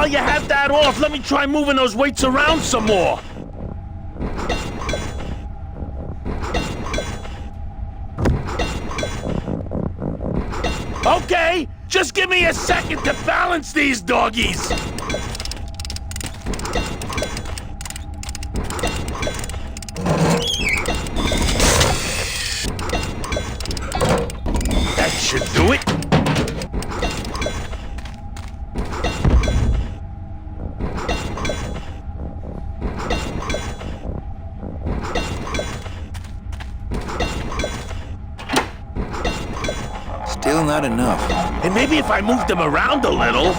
while you have that off, let me try moving those weights around some more. Okay, just give me a second to balance these doggies. That should do it. Still not enough. And maybe if I moved them around a little.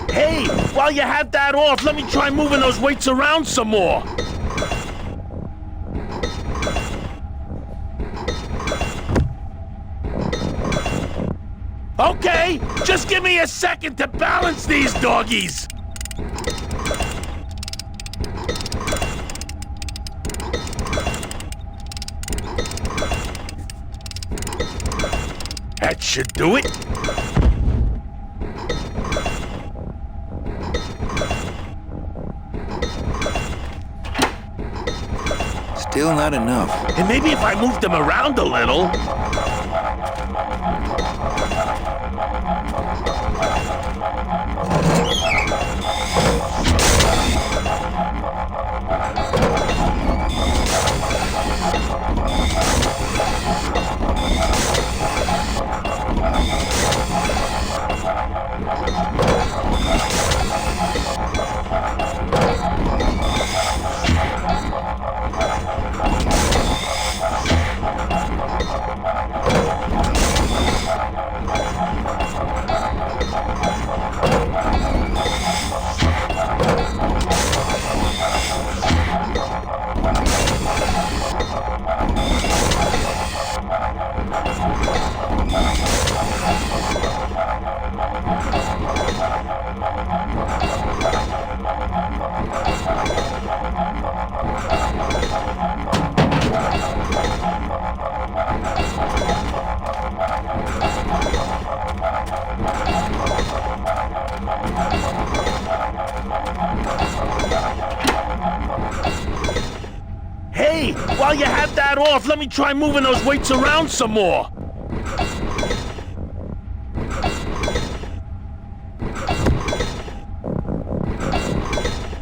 Hey, while you have that off, let me try moving those weights around some more. Okay, just give me a second to balance these doggies. That should do it. Still not enough. And maybe if I moved them around a little. Hey, while you have that off, let me try moving those weights around some more.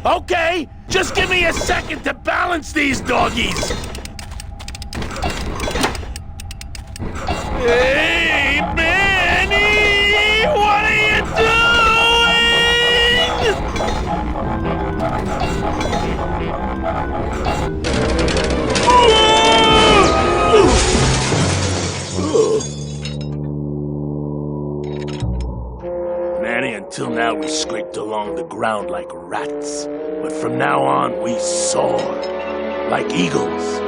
Okay, just give me a second to balance these doggies. Hey, Manny! What are you doing? Manny, until now we scraped along the ground like rats. But from now on, we soar like eagles.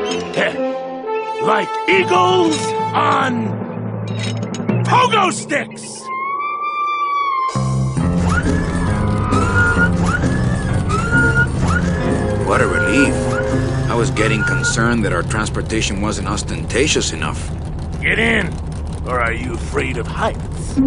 Like eagles on pogo sticks! What a relief. I was getting concerned that our transportation wasn't ostentatious enough. Get in, or are you afraid of heights?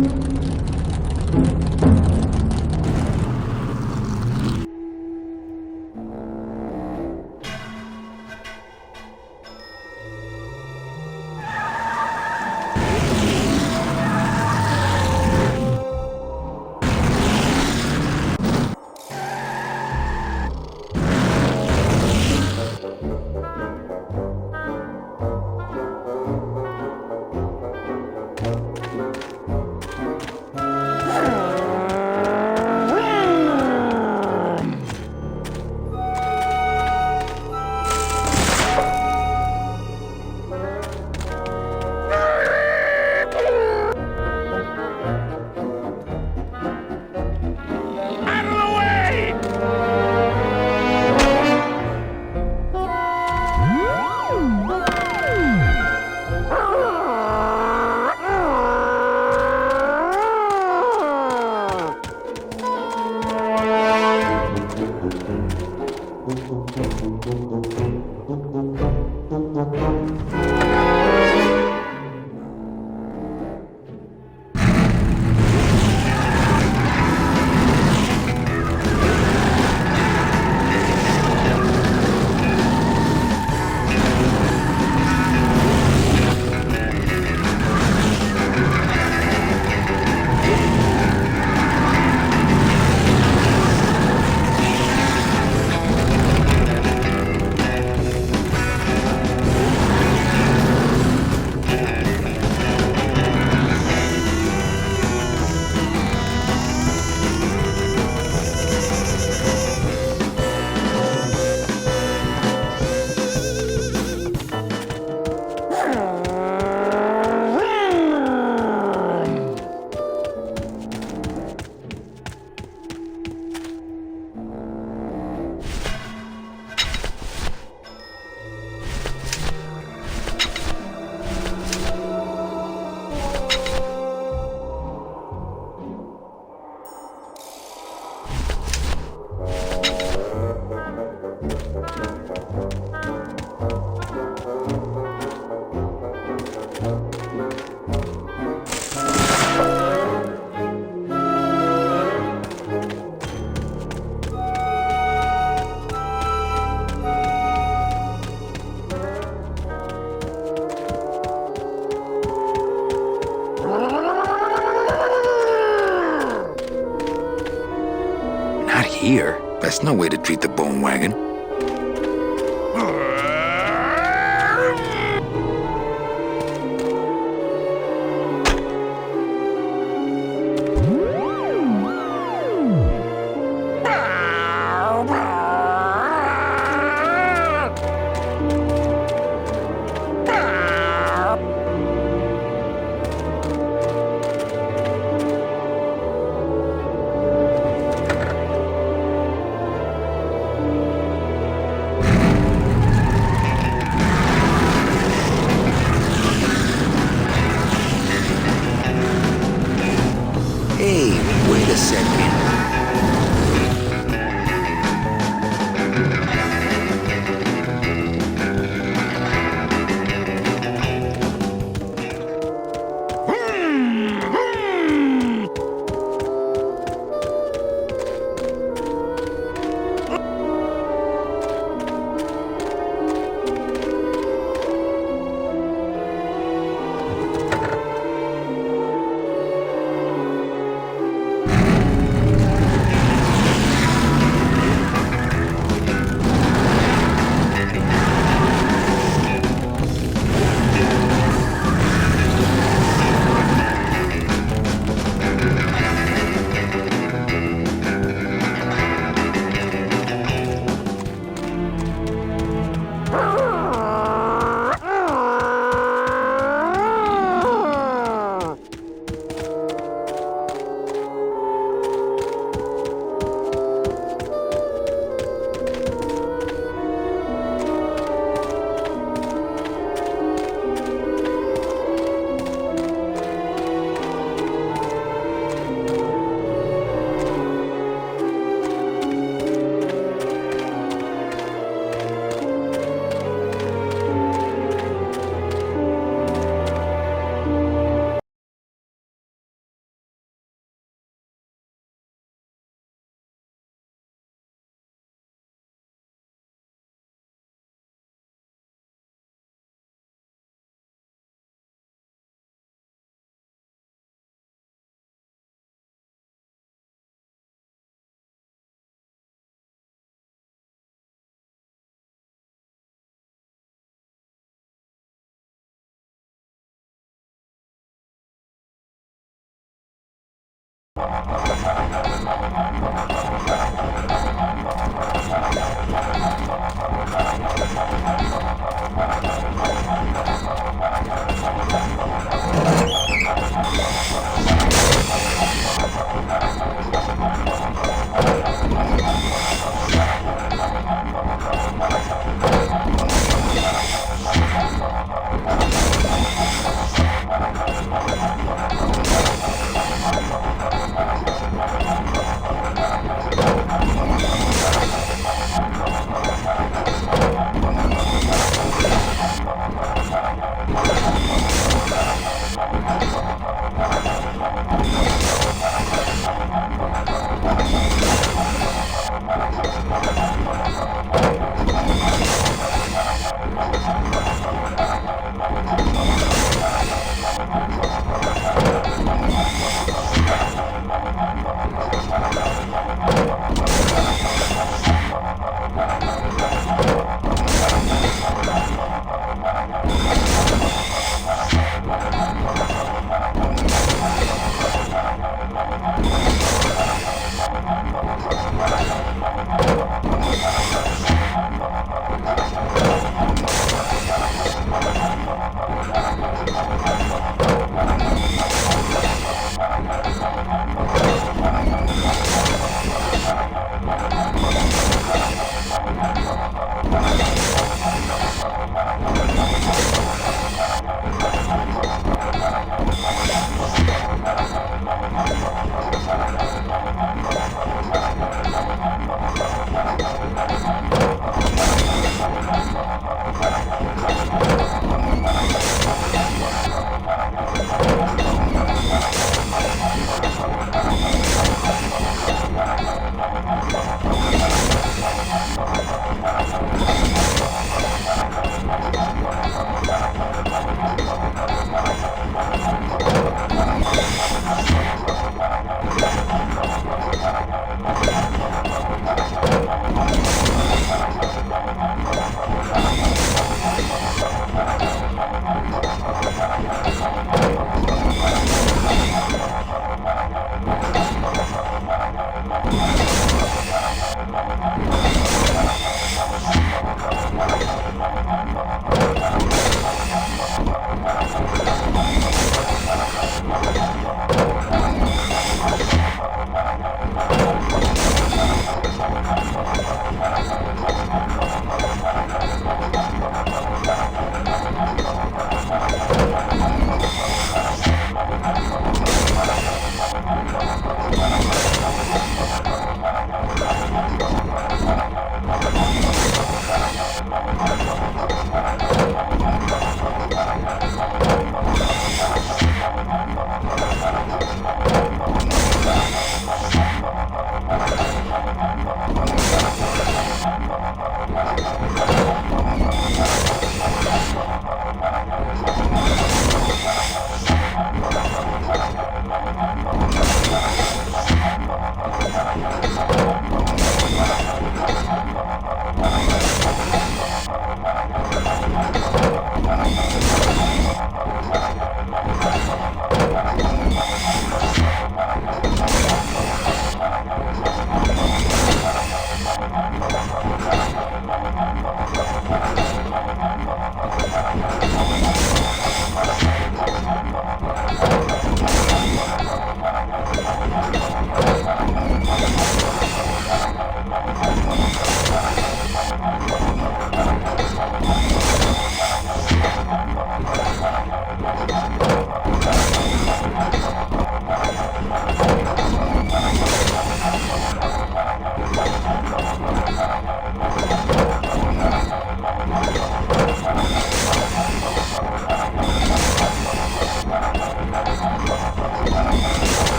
Not here. That's no way to treat the bone wagon.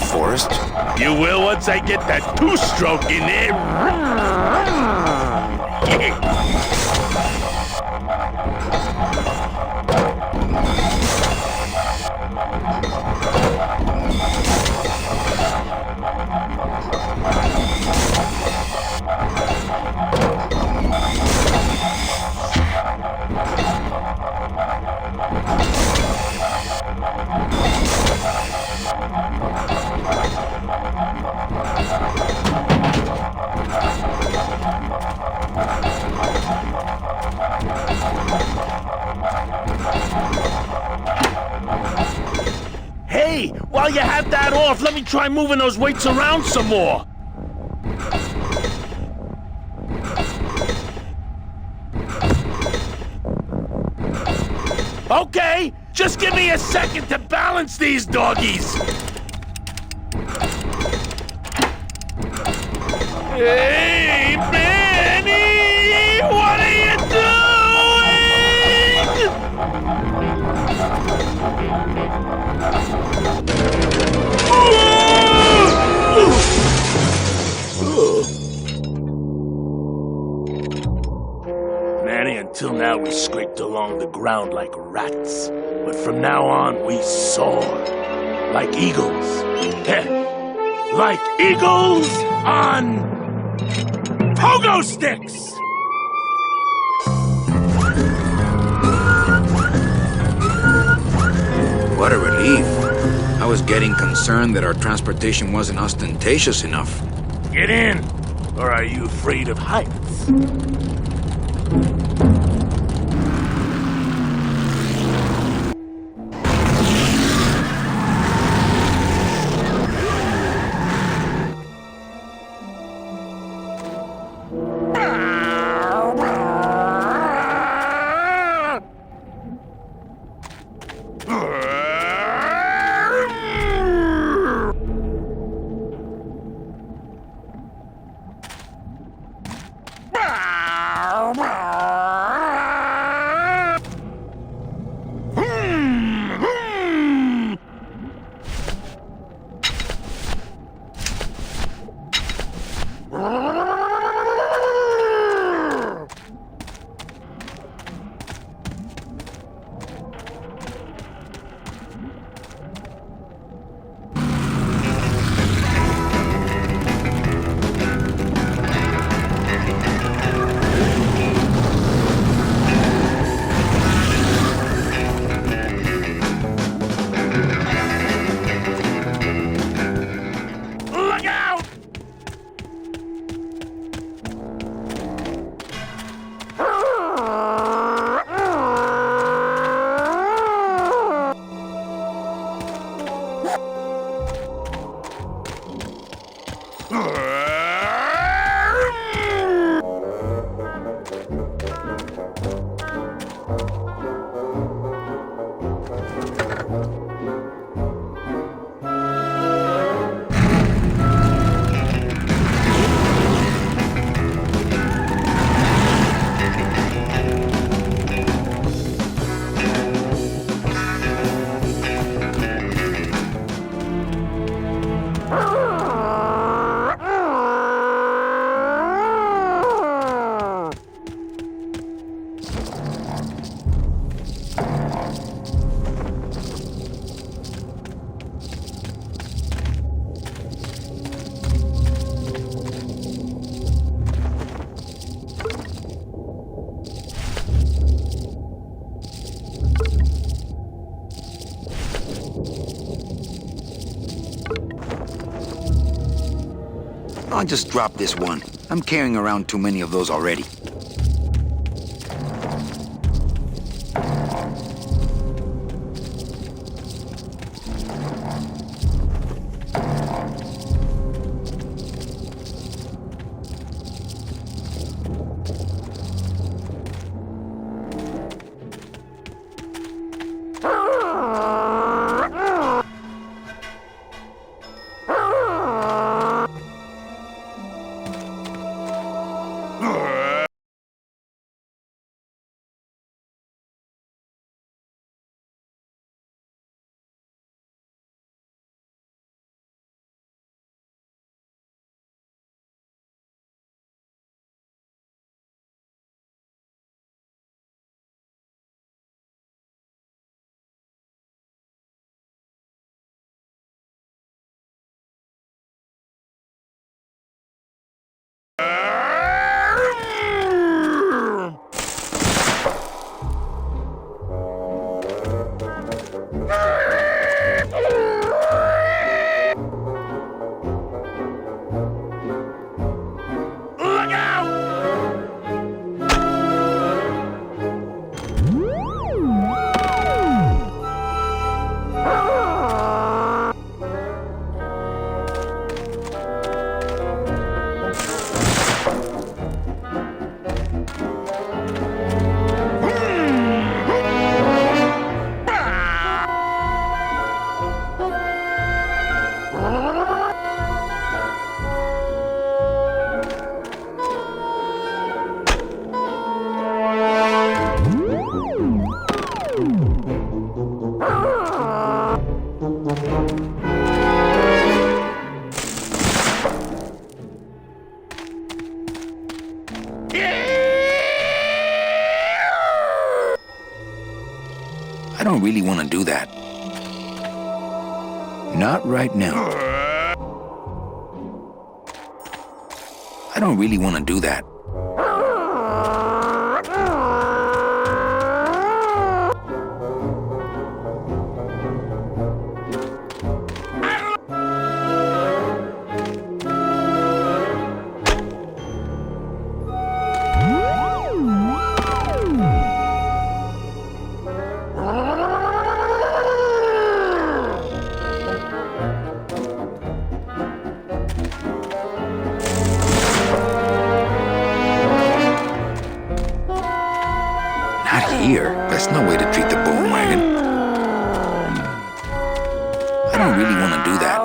forest. You will once I get that two-stroke in there. Hey, while you have that off, let me try moving those weights around some more. Okay, just give me a second to balance these doggies. Hey, Manny! What are you doing? Manny, until now we scraped along the ground like rats. But from now on we soar. Like eagles. Like eagles on pogo sticks! What a relief. I was getting concerned that our transportation wasn't ostentatious enough. Get in! Or are you afraid of heights? I'll just drop this one. I'm carrying around too many of those already. don't really want to do that. Not right now. I don't really want to do that. Here, that's no way to treat the bone wagon. I don't really want to do that.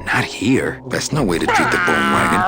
Not here. That's no way to treat the bone wagon.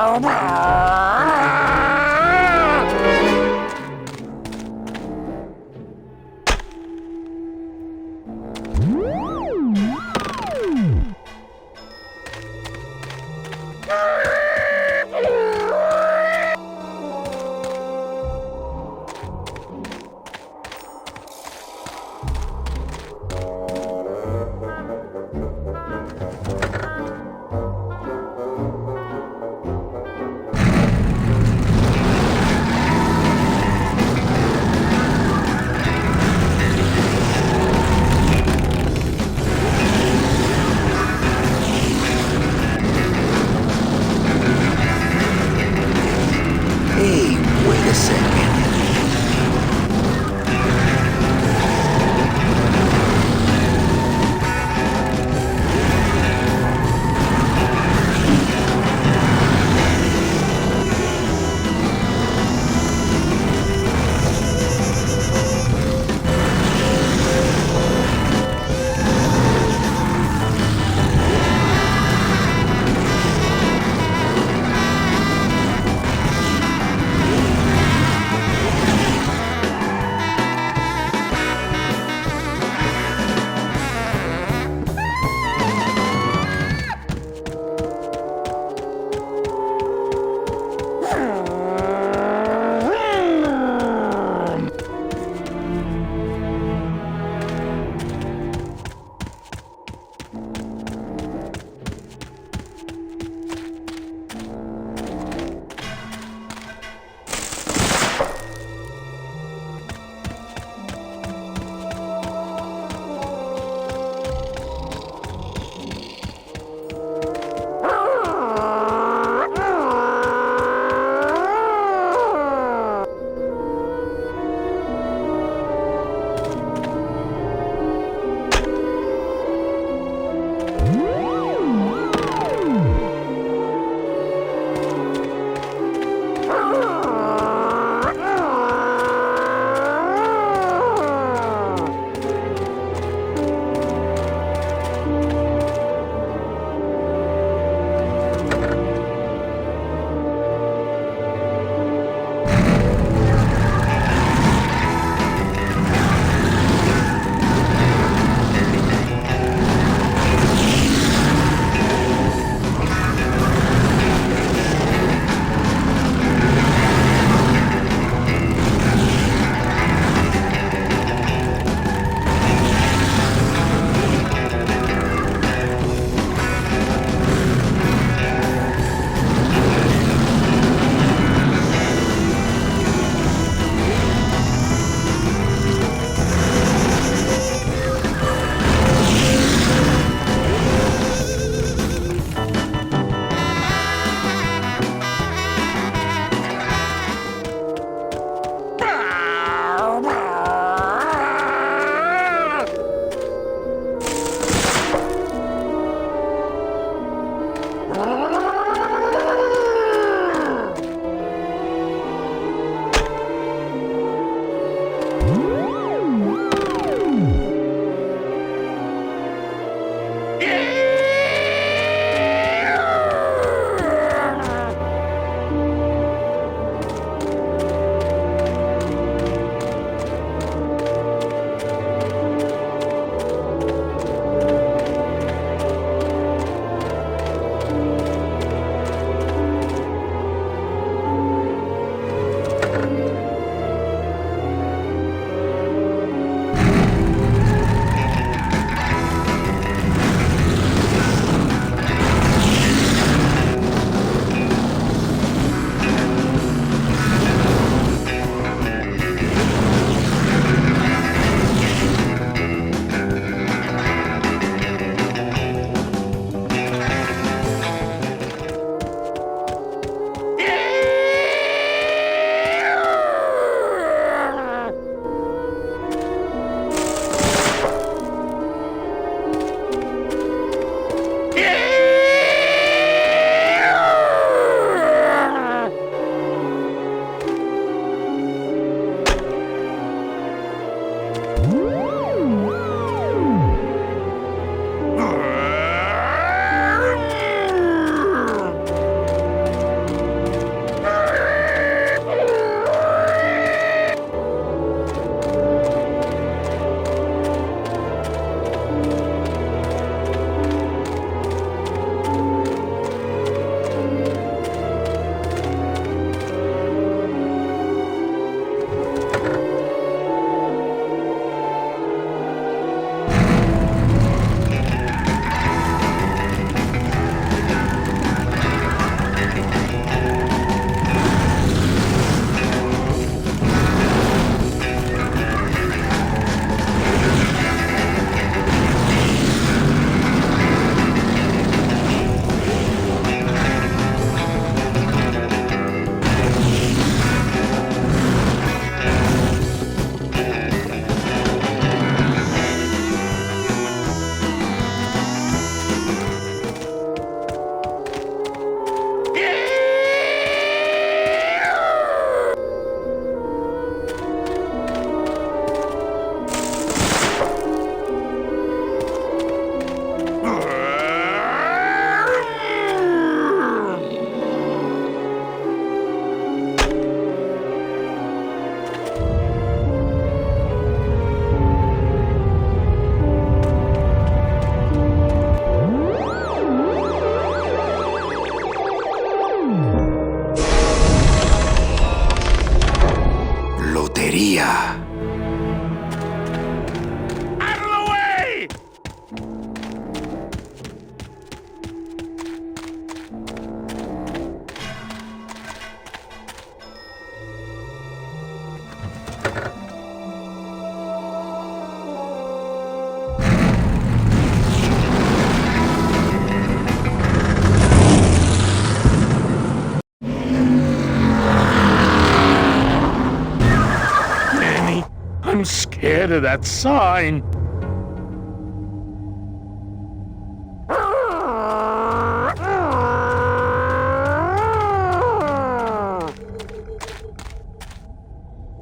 ahead of that sign.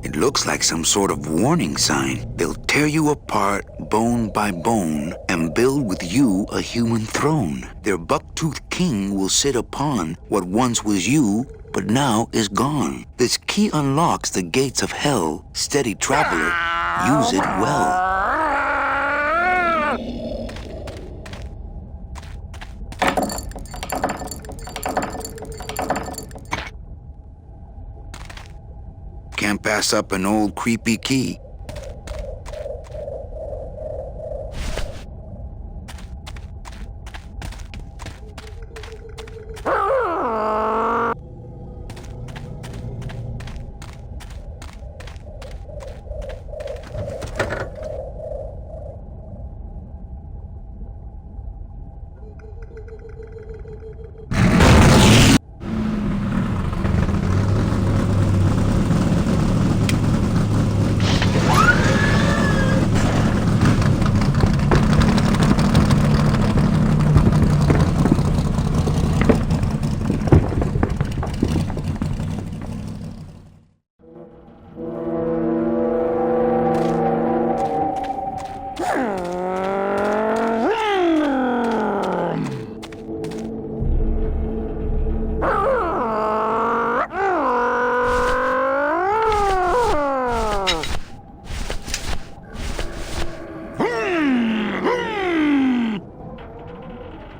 It looks like some sort of warning sign. They'll tear you apart bone by bone and build with you a human throne. Their buck-toothed king will sit upon what once was you, but now is gone. This key unlocks the gates of hell. Steady traveler, use it well. Can't pass up an old creepy key.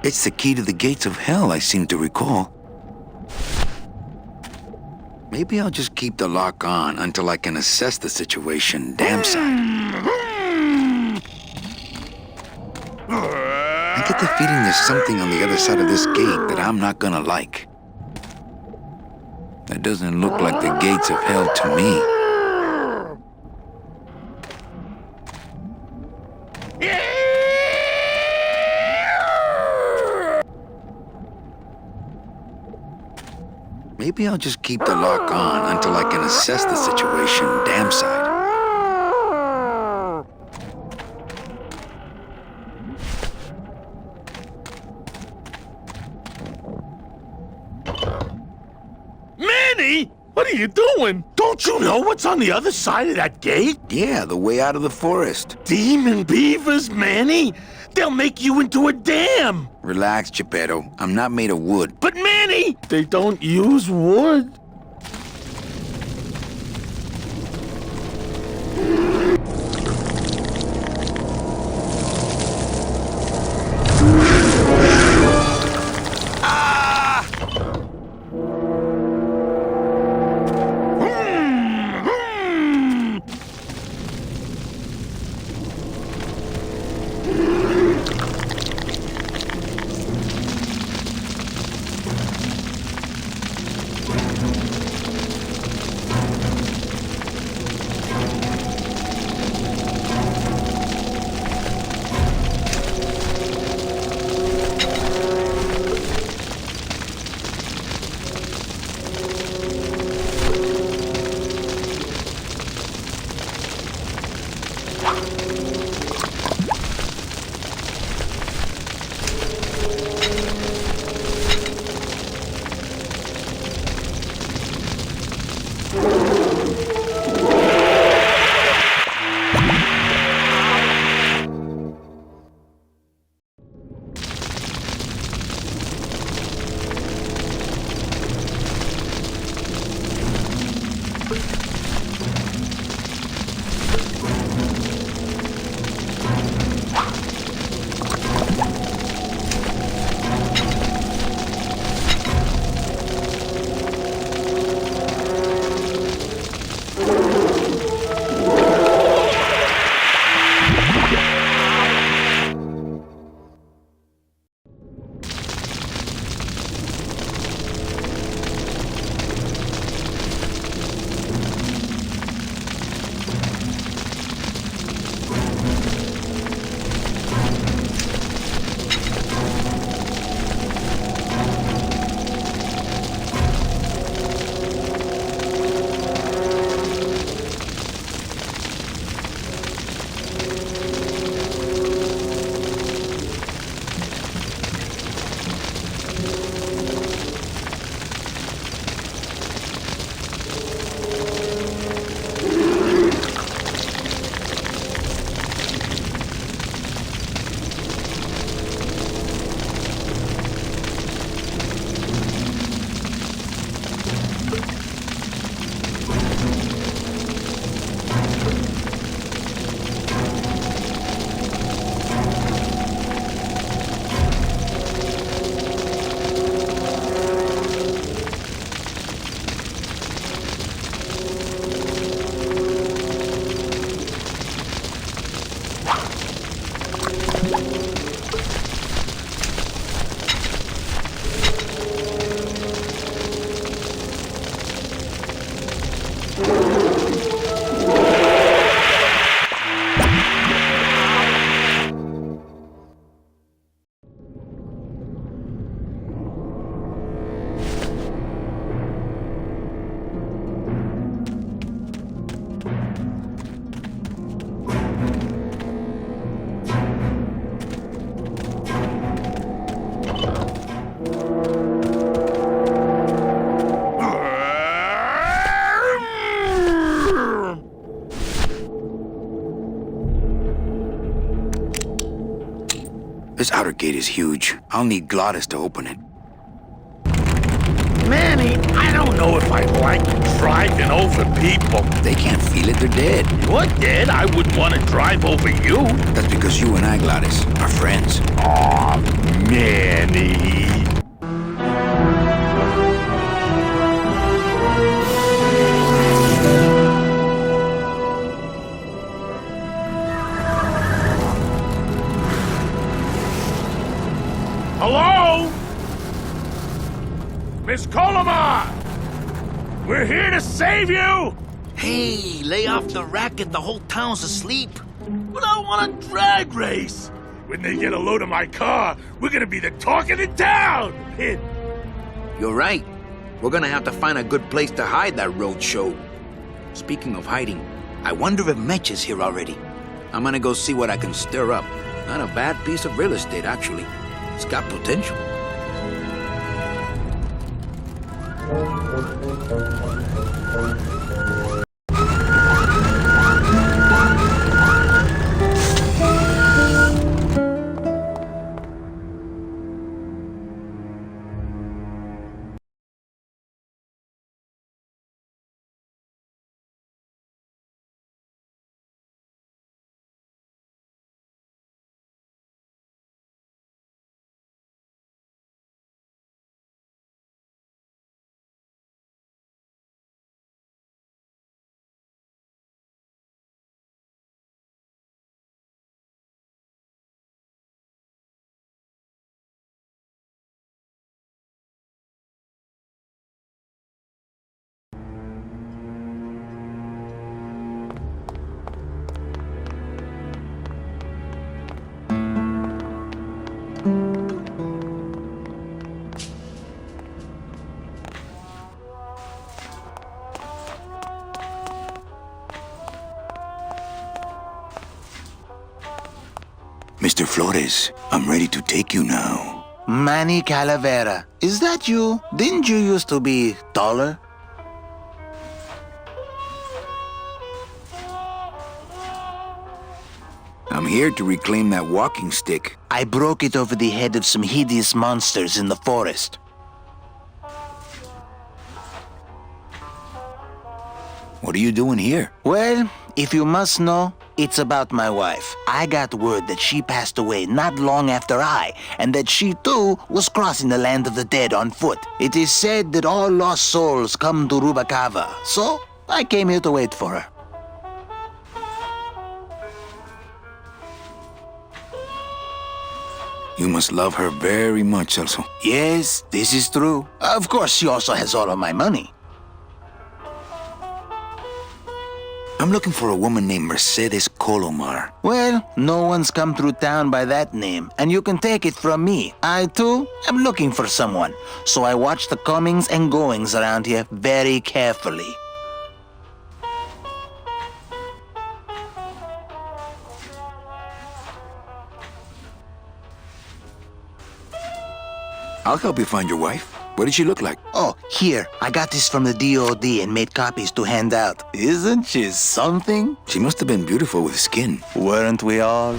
It's the key to the gates of hell, I seem to recall. Maybe I'll just keep the lock on until I can assess the situation damn side. I get the feeling there's something on the other side of this gate that I'm not gonna like. That doesn't look like the gates of hell to me. Maybe I'll just keep the lock on until I can assess the situation damn side. Manny! What are you doing? Don't you know what's on the other side of that gate? Yeah, the way out of the forest. Demon beavers, Manny! They'll make you into a dam! Relax, Geppetto. I'm not made of wood. But Manny! They don't use wood. This outer gate is huge. I'll need Glottis to open it. Manny, I don't know if I like driving over people. They can't feel it, they're dead. You're dead. I wouldn't want to drive over you. That's because you and I, Glottis, are friends. Aw, Manny. Hello? Miss Colomar! We're here to save you! Hey, lay off the racket. The whole town's asleep. But I want a drag race! When they get a load of my car, we're gonna be the talk of the town! You're right. We're gonna have to find a good place to hide that road show. Speaking of hiding, I wonder if Mitch is here already. I'm gonna go see what I can stir up. Not a bad piece of real estate, actually. It's got potential. Mr. Flores, I'm ready to take you now. Manny Calavera, is that you? Didn't you used to be taller? I'm here to reclaim that walking stick. I broke it over the head of some hideous monsters in the forest. What are you doing here? Well, if you must know, it's about my wife. I got word that she passed away not long after I, and that she too was crossing the land of the dead on foot. It is said that all lost souls come to Rubacava, so I came here to wait for her. You must love her very much, Celso. Yes, this is true. Of course, she also has all of my money. I'm looking for a woman named Mercedes Colomar. Well, no one's come through town by that name, and you can take it from me. I, too, am looking for someone, so I watch the comings and goings around here very carefully. I'll help you find your wife. What did she look like? Oh, here, I got this from the DOD and made copies to hand out. Isn't she something? She must have been beautiful with skin. Weren't we all?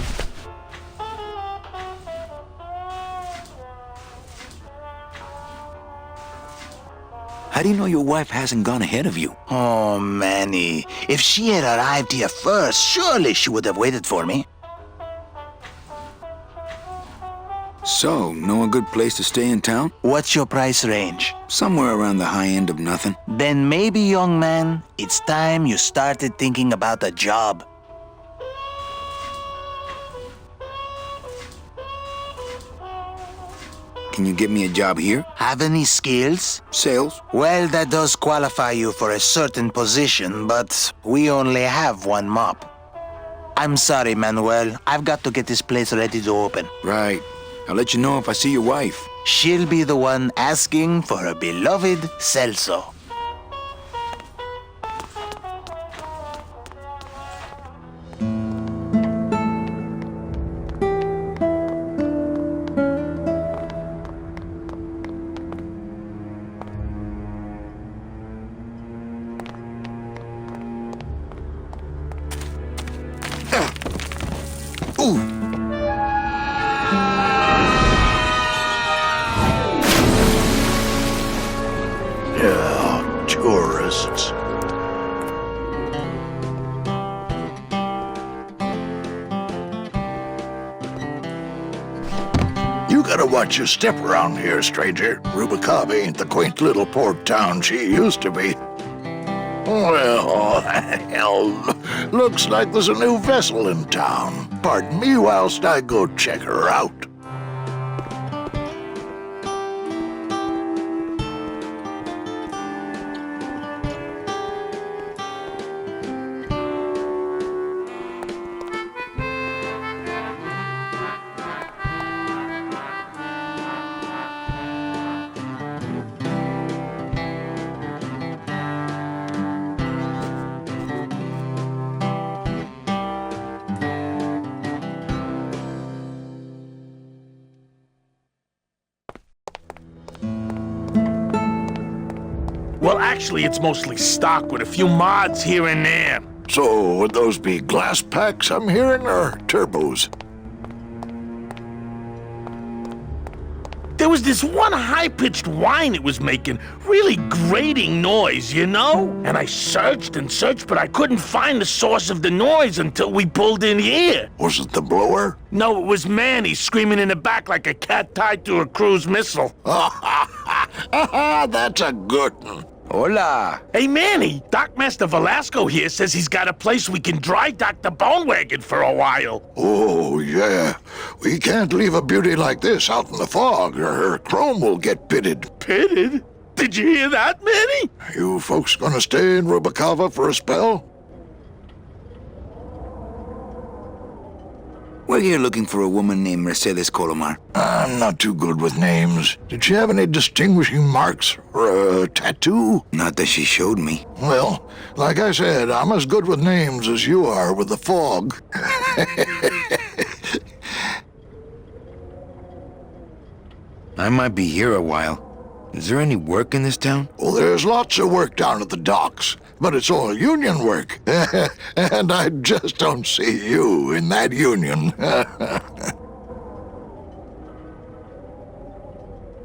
How do you know your wife hasn't gone ahead of you? Oh, Manny, if she had arrived here first, surely she would have waited for me. So, know a good place to stay in town? What's your price range? Somewhere around the high end of nothing. Then maybe, young man, it's time you started thinking about a job. Can you get me a job here? Have any skills? Sales? Well, that does qualify you for a certain position, but we only have one mop. I'm sorry, Manuel. I've got to get this place ready to open. Right. I'll let you know if I see your wife. She'll be the one asking for her beloved Celso. Ooh! gotta watch your step around here, stranger. Rubicava ain't the quaint little port town she used to be. Well, hell, looks like there's a new vessel in town. Pardon me whilst I go check her out. Well, actually, it's mostly stock with a few mods here and there. So, would those be glass packs I'm hearing, or turbos? There was this one high-pitched whine it was making, really grating noise, you know? And I searched and searched, but I couldn't find the source of the noise until we pulled in here. Was it the blower? No, it was Manny screaming in the back like a cat tied to a cruise missile. That's a good one. Hola. Hey, Manny, Dockmaster Velasco here says he's got a place we can dry dock the bone wagon for a while. Oh, yeah. We can't leave a beauty like this out in the fog, or her chrome will get pitted. Pitted? Did you hear that, Manny? You folks gonna stay in Rubicava for a spell? We're here looking for a woman named Mercedes Colomar. I'm not too good with names. Did she have any distinguishing marks or a tattoo? Not that she showed me. Well, like I said, I'm as good with names as you are with the fog. I might be here a while. Is there any work in this town? Well, there's lots of work down at the docks, but it's all union work. And I just don't see you in that union.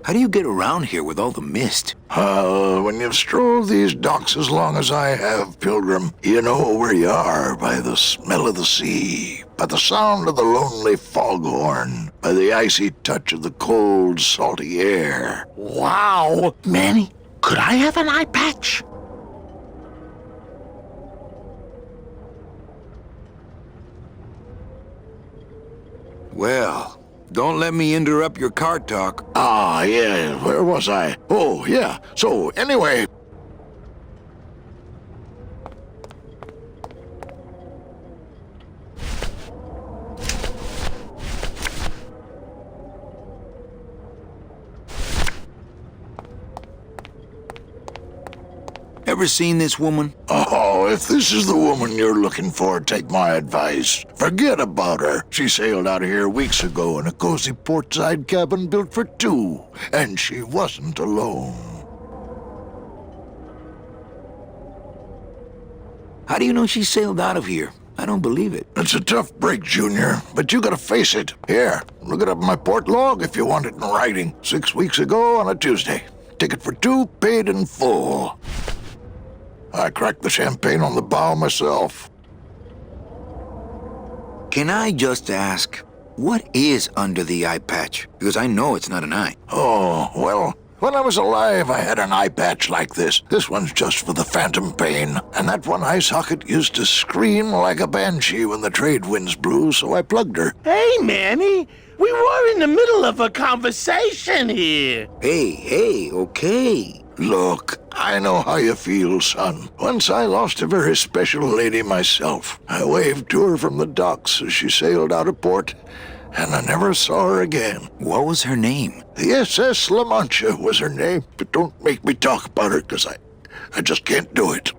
How do you get around here with all the mist? When you've strolled these docks as long as I have, Pilgrim, you know where you are by the smell of the sea, by the sound of the lonely foghorn, by the icy touch of the cold, salty air. Wow. Manny, could I have an eye patch? Well, don't let me interrupt your car talk. Ah, yeah, where was I? Oh, yeah, so anyway... Ever seen this woman? Oh, if this is the woman you're looking for, take my advice. Forget about her. She sailed out of here weeks ago in a cozy portside cabin built for two, and she wasn't alone. How do you know she sailed out of here? I don't believe it. It's a tough break, Junior, but you gotta face it. Here, look it up in my port log if you want it in writing. 6 weeks ago on a Tuesday. Ticket for two, paid in full. I cracked the champagne on the bow myself. Can I just ask, what is under the eye patch? Because I know it's not an eye. Oh, well, when I was alive, I had an eye patch like this. This one's just for the phantom pain. And that one eye socket used to scream like a banshee when the trade winds blew, so I plugged her. Hey, Manny, we were in the middle of a conversation here. Hey, okay. Look, I know how you feel, son. Once I lost a very special lady myself. I waved to her from the docks as she sailed out of port, and I never saw her again. What was her name? The SS La Mancha was her name, but don't make me talk about her, 'cause I just can't do it.